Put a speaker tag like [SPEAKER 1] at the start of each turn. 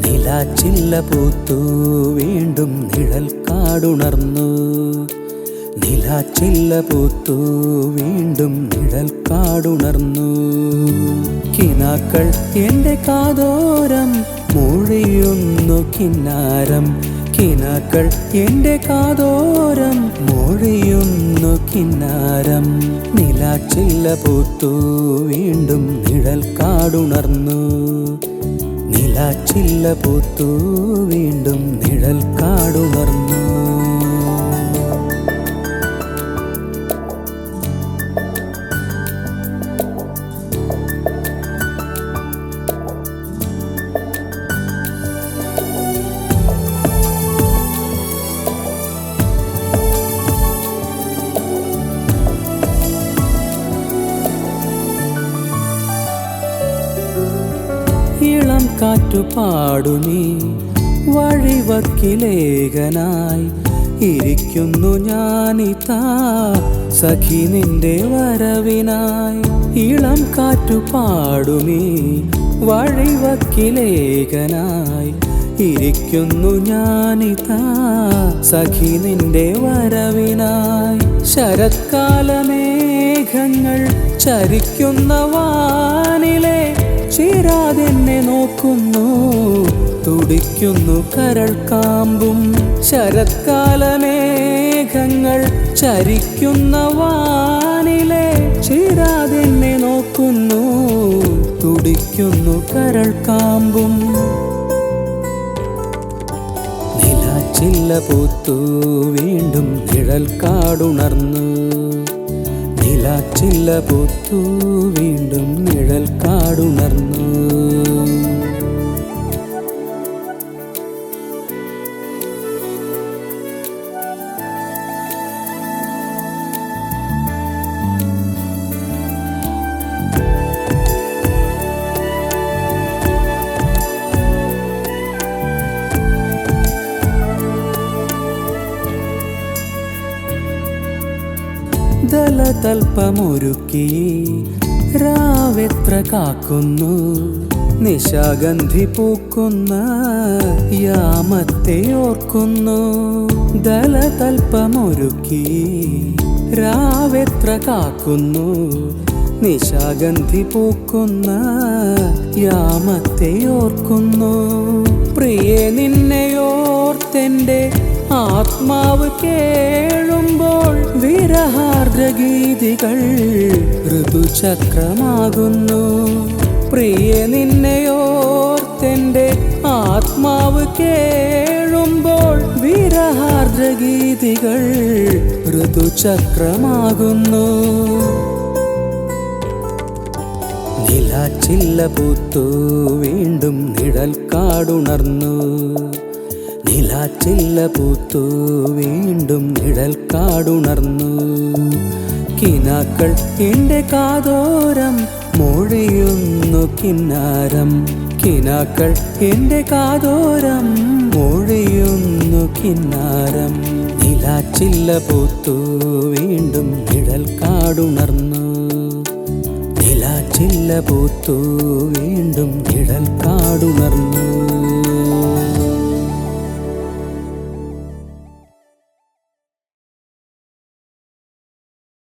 [SPEAKER 1] നിലാച്ചില്ല പൂത്തു വീണ്ടും നിഴൽ കാടുണർന്നു. നിലാച്ചില്ല പൂത്തു വീണ്ടും നിഴൽ കാടുണർന്നു. കിനാക്കൾ എൻ്റെ കാതോരം മൊഴിയുന്നു കിന്നാരം. കിനാക്കൾ എൻ്റെ കാതോരം മൊഴിയുന്നു കിന്നാരം. നിലാച്ചില്ല പൂത്തു വീണ്ടും നിഴൽ കാടുണർന്നു. നിലാച്ചില്ല പൂത്തു വീണ്ടും നിഴൽ കാടുണർന്നു. ഇളം കാറ്റു പാടുമീ വഴിവക്കിലേകനായി ഇരിക്കുന്നു ഞാനിതാ സഖി നിന്റെ വരവിനായി. ഇളം കാറ്റു പാടുമീ വഴിവക്കിലേകനായി ഇരിക്കുന്നു ഞാനിതാ സഖി നിന്റെ വരവിനായി. ശരത്കാലമേഘങ്ങൾ ചരിക്കുന്ന വാനിലെ ചിരാതെന്നെ നോക്കുന്നു തുടിക്കുന്നു കരൾ കാമ്പും. ശരത്കാലമേഘങ്ങൾ ചരിക്കുന്ന വാനിലെ ചിരാതെന്നെ നോക്കുന്നു തുടിക്കുന്നു കരൾ കാമ്പും. നിലാച്ചില്ല പൂത്തു വീണ്ടും നിഴൽ കാടുണർന്നു. നിലാച്ചില്ല പൂത്തു വീണ്ടും നിഴൽ കാടുണർന്നു. ദലതൽപ്പമൊരുക്കി രാവെത്ര കാക്കുന്നു. നിശാഗന്ധി പൂക്കുന്ന യാമത്തെ ഓർക്കുന്നു. ദലതൽപ്പമൊരുക്കി രാവെത്ര കാക്കുന്നു. നിശാഗന്ധി പൂക്കുന്ന യാമത്തെ ഓർക്കുന്നു. പ്രിയേ നിന്നെയോർത്തെൻ്റെ ആത്മാവ് കേഴുമ്പോൾ വിരഹാർദ്രഗീതികൾ ഋതുചക്രമാകുന്നു. പ്രിയേ നിന്നെയോർത്തെൻ്റെ ആത്മാവ് കേഴുമ്പോൾ വിരഹാർദ്രഗീതികൾ ഋതുചക്രമാകുന്നു. നിലാച്ചില്ല പൂത്തു വീണ്ടും നിഴൽ കാടുണർന്നു. നിലാച്ചില്ല പൂത്തു വീണ്ടും നിഴൽ കാടുണർന്നു. കിനാക്കൾ എൻ്റെ കാതോരം മൊഴിയുന്നു കിന്നാരം. കിനാക്കൾ എൻ്റെ കാതോരം മൊഴിയുന്നു കിന്നാരം. നിലാച്ചില്ല പൂത്തു വീണ്ടും നിഴൽ കാടുണർന്നു. നിലാച്ചില്ല പൂത്തു വീണ്ടും നിഴൽ കാടുണർന്നു.